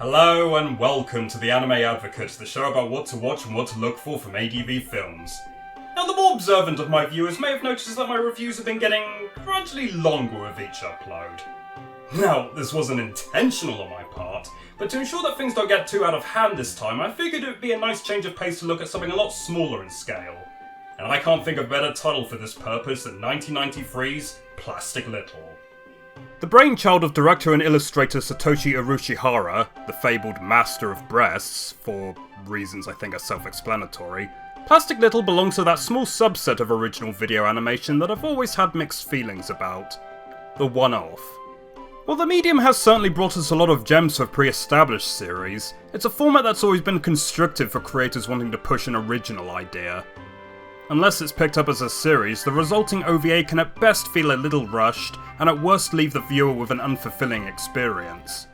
Hello and welcome to the Anime Advocate, the show about what to watch and what to look for from ADV films. Now, the more observant of my viewers may have noticed that my reviews have been getting gradually longer with each upload. Now, this wasn't intentional on my part, but to ensure that things don't get too out of hand this time, I figured it would be a nice change of pace to look at something a lot smaller in scale. And I can't think of a better title for this purpose than 1993's Plastic Little. The brainchild of director and illustrator Satoshi Urushihara, the fabled master of breasts, for reasons I think are self-explanatory, Plastic Little belongs to that small subset of original video animation that I've always had mixed feelings about. The one-off. While the medium has certainly brought us a lot of gems for pre-established series, it's a format that's always been constrictive for creators wanting to push an original idea. Unless it's picked up as a series, the resulting OVA can at best feel a little rushed, and at worst leave the viewer with an unfulfilling experience.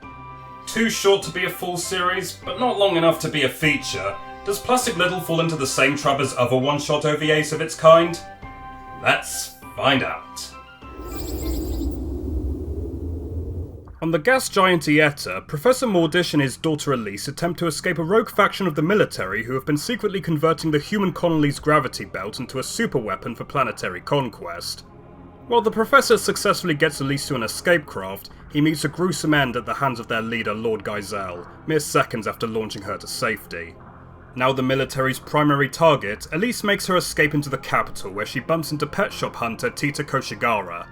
Too short to be a full series, but not long enough to be a feature, does Plastic Little fall into the same trap as other one-shot OVAs of its kind? Let's find out. On the gas giant Ieta, Professor Mordish and his daughter Elise attempt to escape a rogue faction of the military who have been secretly converting the human colony's gravity belt into a superweapon for planetary conquest. While the Professor successfully gets Elise to an escape craft, he meets a gruesome end at the hands of their leader Lord Geisel, mere seconds after launching her to safety. Now the military's primary target, Elise makes her escape into the capital where she bumps into pet shop hunter Tita Koshigara.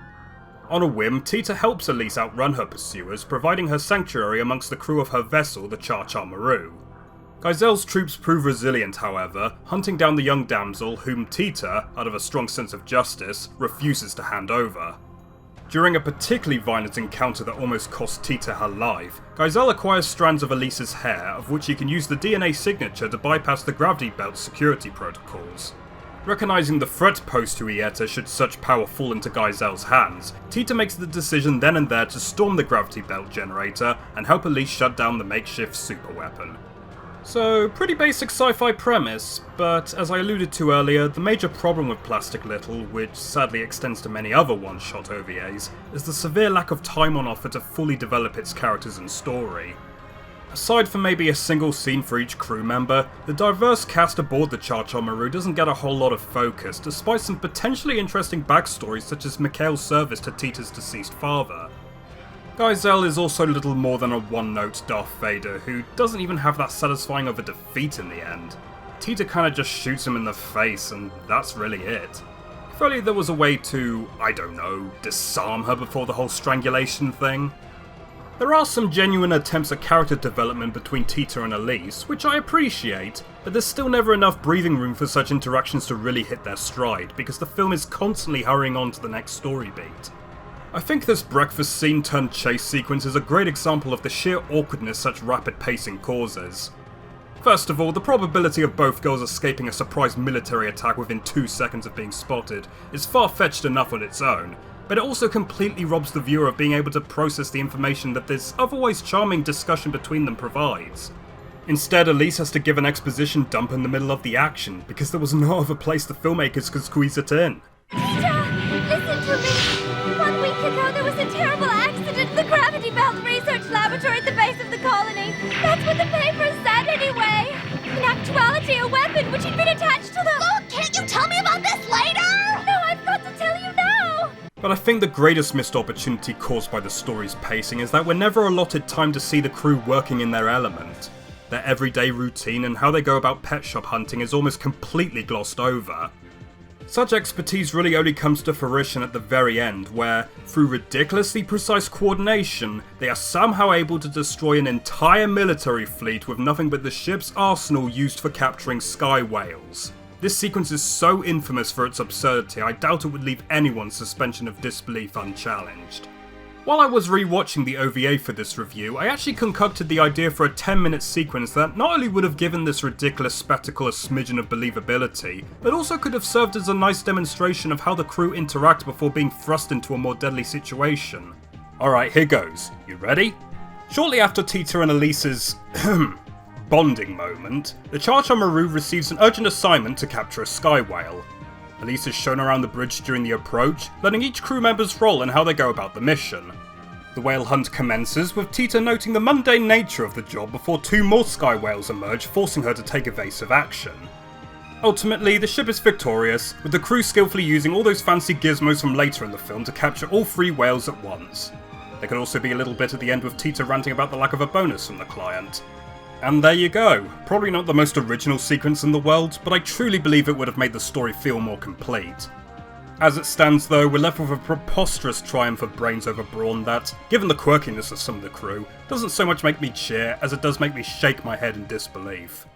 On a whim, Tita helps Elise outrun her pursuers, providing her sanctuary amongst the crew of her vessel, the Char-Char Maru. Geisel's troops prove resilient, however, hunting down the young damsel whom Tita, out of a strong sense of justice, refuses to hand over. During a particularly violent encounter that almost cost Tita her life, Geisel acquires strands of Elise's hair, of which he can use the DNA signature to bypass the gravity belt's security protocols. Recognising the threat posed to Ieta should such power fall into Geisel's hands, Tita makes the decision then and there to storm the gravity belt generator and help Elise shut down the makeshift superweapon. So, pretty basic sci-fi premise, but as I alluded to earlier, the major problem with Plastic Little, which sadly extends to many other one-shot OVAs, is the severe lack of time on offer to fully develop its characters and story. Aside from maybe a single scene for each crew member, the diverse cast aboard the Char-Char Maru doesn't get a whole lot of focus, despite some potentially interesting backstories such as Mikhail's service to Tita's deceased father. Geisel is also little more than a one-note Darth Vader, who doesn't even have that satisfying of a defeat in the end. Tita kinda just shoots him in the face, and that's really it. If only there was a way to, I don't know, disarm her before the whole strangulation thing. There are some genuine attempts at character development between Tita and Elise, which I appreciate, but there's still never enough breathing room for such interactions to really hit their stride, because the film is constantly hurrying on to the next story beat. I think this breakfast scene turned chase sequence is a great example of the sheer awkwardness such rapid pacing causes. First of all, the probability of both girls escaping a surprise military attack within 2 seconds of being spotted is far-fetched enough on its own, but it also completely robs the viewer of being able to process the information that this otherwise charming discussion between them provides. Instead, Elise has to give an exposition dump in the middle of the action, because there was no other place the filmmakers could squeeze it in. Tita, listen to me! 1 week ago there was a terrible accident in the Gravity Belt Research Laboratory at the base of the colony. That's what the papers said anyway! In actuality, a weapon which had been attached to the— Look, can't you tell me about this later? No, I've got to tell you now! But I think the greatest missed opportunity caused by the story's pacing is that we're never allotted time to see the crew working in their element. Their everyday routine and how they go about pet shop hunting is almost completely glossed over. Such expertise really only comes to fruition at the very end, where, through ridiculously precise coordination, they are somehow able to destroy an entire military fleet with nothing but the ship's arsenal used for capturing sky whales. This sequence is so infamous for its absurdity, I doubt it would leave anyone's suspension of disbelief unchallenged. While I was rewatching the OVA for this review, I actually concocted the idea for a 10-minute sequence that not only would have given this ridiculous spectacle a smidgen of believability, but also could have served as a nice demonstration of how the crew interact before being thrust into a more deadly situation. Alright, here goes. You ready? Shortly after Tita and Elise's bonding moment, the Char-Char Maru receives an urgent assignment to capture a sky whale. Elise is shown around the bridge during the approach, letting each crew member's role and how they go about the mission. The whale hunt commences with Tita noting the mundane nature of the job before two more sky whales emerge, forcing her to take evasive action. Ultimately, the ship is victorious, with the crew skillfully using all those fancy gizmos from later in the film to capture all three whales at once. There could also be a little bit at the end with Tita ranting about the lack of a bonus from the client. And there you go. Probably not the most original sequence in the world, but I truly believe it would have made the story feel more complete. As it stands though, we're left with a preposterous triumph of brains over brawn that, given the quirkiness of some of the crew, doesn't so much make me cheer as it does make me shake my head in disbelief.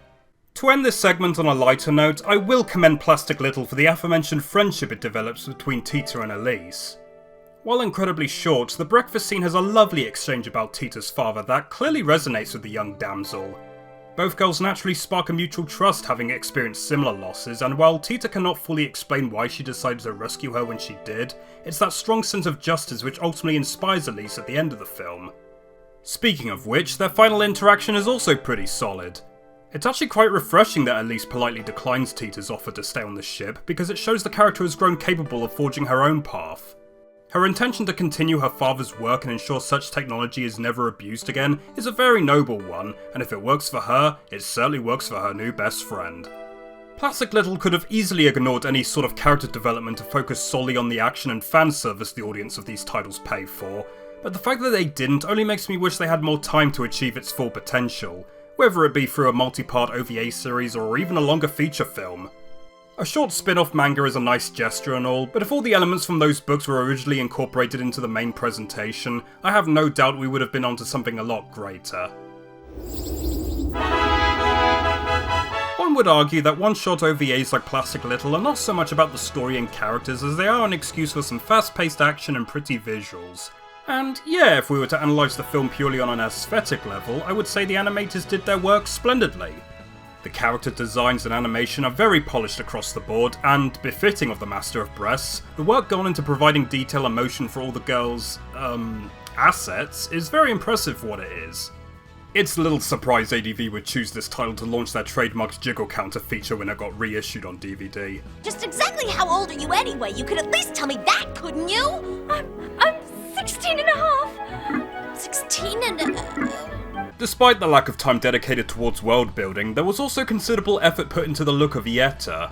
To end this segment on a lighter note, I will commend Plastic Little for the aforementioned friendship it develops between Tita and Elise. While incredibly short, the breakfast scene has a lovely exchange about Tita's father that clearly resonates with the young damsel. Both girls naturally spark a mutual trust, having experienced similar losses, and while Tita cannot fully explain why she decided to rescue her when she did, it's that strong sense of justice which ultimately inspires Elise at the end of the film. Speaking of which, their final interaction is also pretty solid. It's actually quite refreshing that Elise politely declines Tita's offer to stay on the ship, because it shows the character has grown capable of forging her own path. Her intention to continue her father's work and ensure such technology is never abused again is a very noble one, and if it works for her, it certainly works for her new best friend. Plastic Little could have easily ignored any sort of character development to focus solely on the action and fan service the audience of these titles pay for, but the fact that they didn't only makes me wish they had more time to achieve its full potential, whether it be through a multi-part OVA series or even a longer feature film. A short spin-off manga is a nice gesture and all, but if all the elements from those books were originally incorporated into the main presentation, I have no doubt we would have been onto something a lot greater. One would argue that one-shot OVAs like Plastic Little are not so much about the story and characters as they are an excuse for some fast-paced action and pretty visuals. And yeah, if we were to analyse the film purely on an aesthetic level, I would say the animators did their work splendidly. The character designs and animation are very polished across the board, and befitting of the Master of Breasts, the work gone into providing detail and motion for all the girls', assets is very impressive for what it is. It's a little surprise ADV would choose this title to launch their trademarked jiggle counter feature when it got reissued on DVD. Just exactly how old are you anyway? You could at least tell me that, couldn't you? I'm 16 and a half. 16 and Despite the lack of time dedicated towards world building, there was also considerable effort put into the look of Yeta.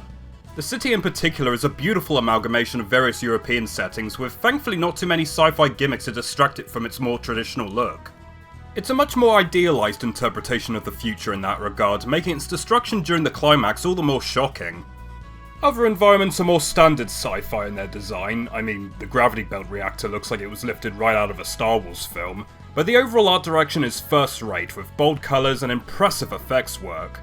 The city in particular is a beautiful amalgamation of various European settings, with thankfully not too many sci-fi gimmicks to distract it from its more traditional look. It's a much more idealised interpretation of the future in that regard, making its destruction during the climax all the more shocking. Other environments are more standard sci-fi in their design. I mean, the gravity belt reactor looks like it was lifted right out of a Star Wars film, but the overall art direction is first-rate, with bold colours and impressive effects work.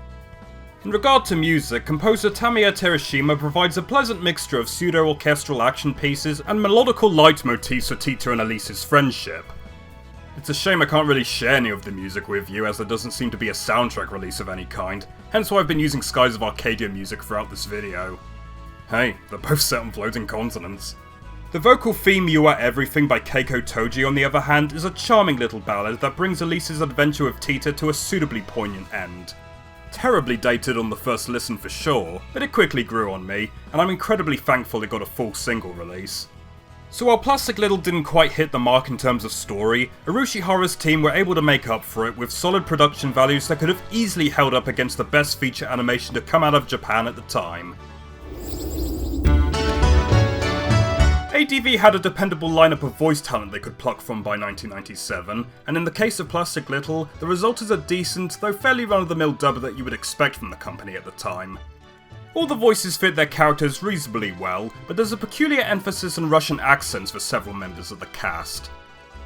In regard to music, composer Tamiya Terashima provides a pleasant mixture of pseudo-orchestral action pieces and melodical leitmotifs for Tita and Elise's friendship. It's a shame I can't really share any of the music with you, as there doesn't seem to be a soundtrack release of any kind, hence why I've been using Skies of Arcadia music throughout this video. Hey, they're both set on floating continents. The vocal theme You Are Everything by Keiko Toji, on the other hand, is a charming little ballad that brings Elise's adventure with Tita to a suitably poignant end. Terribly dated on the first listen for sure, but it quickly grew on me, and I'm incredibly thankful it got a full single release. So while Plastic Little didn't quite hit the mark in terms of story, Urushihara's team were able to make up for it with solid production values that could have easily held up against the best feature animation to come out of Japan at the time. ADV had a dependable lineup of voice talent they could pluck from by 1997, and in the case of Plastic Little, the result is a decent, though fairly run-of-the-mill dub that you would expect from the company at the time. All the voices fit their characters reasonably well, but there's a peculiar emphasis on Russian accents for several members of the cast.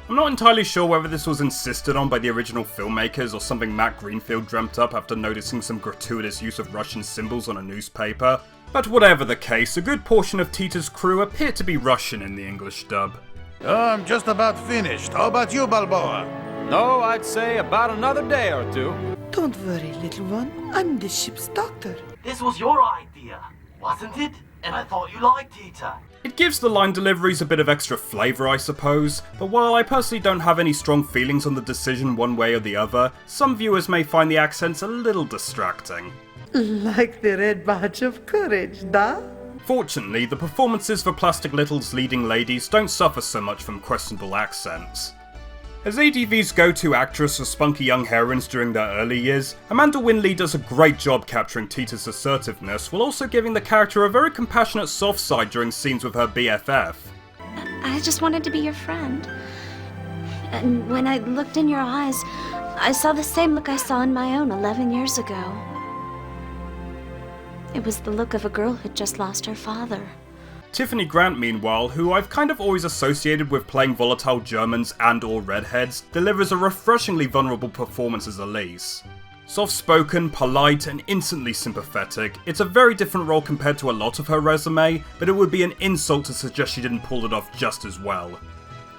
I'm not entirely sure whether this was insisted on by the original filmmakers or something Matt Greenfield dreamt up after noticing some gratuitous use of Russian symbols on a newspaper, but whatever the case, a good portion of Tita's crew appear to be Russian in the English dub. I'm just about finished. How about you, Balboa? No, I'd say about another day or two. Don't worry, little one. I'm the ship's doctor. This was your idea, wasn't it? And I thought you liked Tita. It gives the line deliveries a bit of extra flavour, I suppose, but while I personally don't have any strong feelings on the decision one way or the other, some viewers may find the accents a little distracting. Like the red badge of courage, da? Fortunately, the performances for Plastic Little's leading ladies don't suffer so much from questionable accents. As ADV's go-to actress for spunky young heroines during their early years, Amanda Winley does a great job capturing Tita's assertiveness, while also giving the character a very compassionate soft side during scenes with her BFF. I just wanted to be your friend. And when I looked in your eyes, I saw the same look I saw in my own 11 years ago. It was the look of a girl who'd just lost her father. Tiffany Grant, meanwhile, who I've kind of always associated with playing volatile Germans and or redheads, delivers a refreshingly vulnerable performance as Elise. Soft-spoken, polite, and instantly sympathetic, it's a very different role compared to a lot of her resume, but it would be an insult to suggest she didn't pull it off just as well.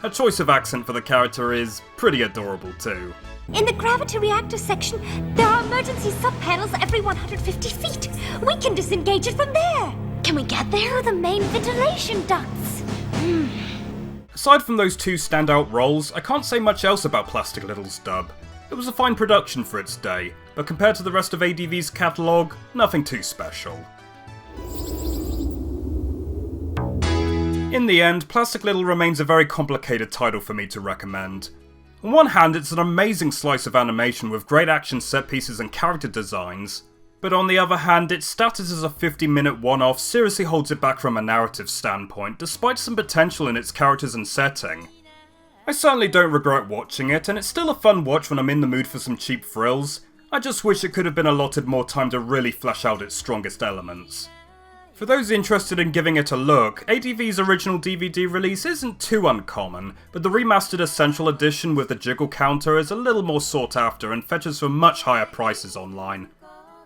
Her choice of accent for the character is pretty adorable too. In the gravity reactor section, there are emergency sub-panels every 150 feet. We can disengage it from there. Can we get there? Through the main ventilation ducts. Aside from those two standout roles, I can't say much else about Plastic Little's dub. It was a fine production for its day, but compared to the rest of ADV's catalogue, nothing too special. In the end, Plastic Little remains a very complicated title for me to recommend. On one hand, it's an amazing slice of animation with great action set pieces and character designs, but on the other hand, its status as a 50-minute one-off seriously holds it back from a narrative standpoint, despite some potential in its characters and setting. I certainly don't regret watching it, and it's still a fun watch when I'm in the mood for some cheap thrills. I just wish it could have been allotted more time to really flesh out its strongest elements. For those interested in giving it a look, ADV's original DVD release isn't too uncommon, but the remastered Essential Edition with the jiggle counter is a little more sought after and fetches for much higher prices online.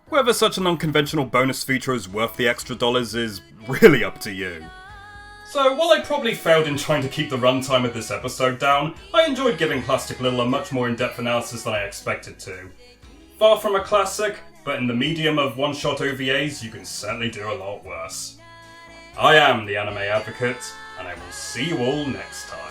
Whether such an unconventional bonus feature is worth the extra dollars is really up to you. So, while I probably failed in trying to keep the runtime of this episode down, I enjoyed giving Plastic Little a much more in-depth analysis than I expected to. Far from a classic, but in the medium of one-shot OVAs, you can certainly do a lot worse. I am the Anime Advocate, and I will see you all next time.